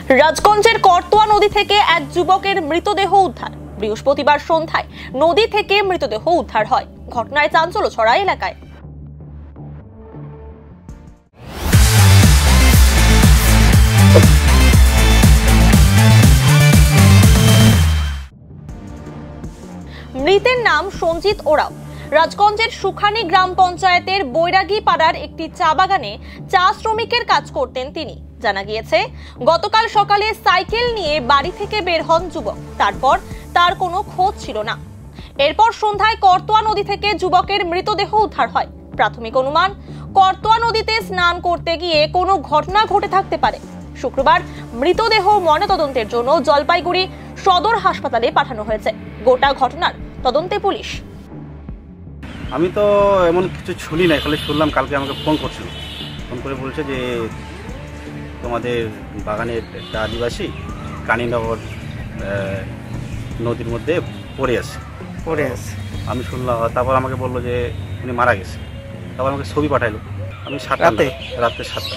রাজগঞ্জের করতোয়া নদী থেকে এক যুবকের মৃতদেহ উদ্ধার। বৃহস্পতিবার সন্ধ্যায় নদী থেকে মৃতদেহ উদ্ধার হয়। ঘটনায় চাঞ্চল্য ছড়ায় এলাকায়। মৃতের নাম সঞ্জিত ওরাও। রাজগঞ্জের সুখানী গ্রাম পঞ্চায়েতের বৈরাগী পাড়ার একটি চা বাগানে চা শ্রমিকের কাজ করতেন তিনি। জানা গিয়েছে, গতকাল সকালে সাইকেল নিয়ে বাড়ি থেকে বের হন যুবক। তারপর তার কোনো খোঁজ ছিল না। এরপর সন্ধ্যায় করতোয়া নদী থেকে যুবকের মৃতদেহ উদ্ধার হয়। প্রাথমিক অনুমান, করতোয়া নদীতে স্নান করতে গিয়ে কোনো ঘটনা ঘটে থাকতে পারে। শুক্রবার মৃতদেহ ময়নাতদন্তের জন্য জলপাইগুড়ি সদর হাসপাতালে পাঠানো হয়েছে। গোটা ঘটনার তদন্তে পুলিশ। আমি তো এমন কিছু শুনি না, খালি শুনলাম কালকে আমাকে ফোন করছিল। ফোন করে বলছে যে তোমাদের বাগানের একটা আদিবাসী কানীনগর নদীর মধ্যে পড়ে আছে। আমি শুনলাম, তারপর আমাকে বললো যে উনি মারা গেছে। তারপর আমাকে ছবি পাঠাইলো। আমি রাত্রে 7টা।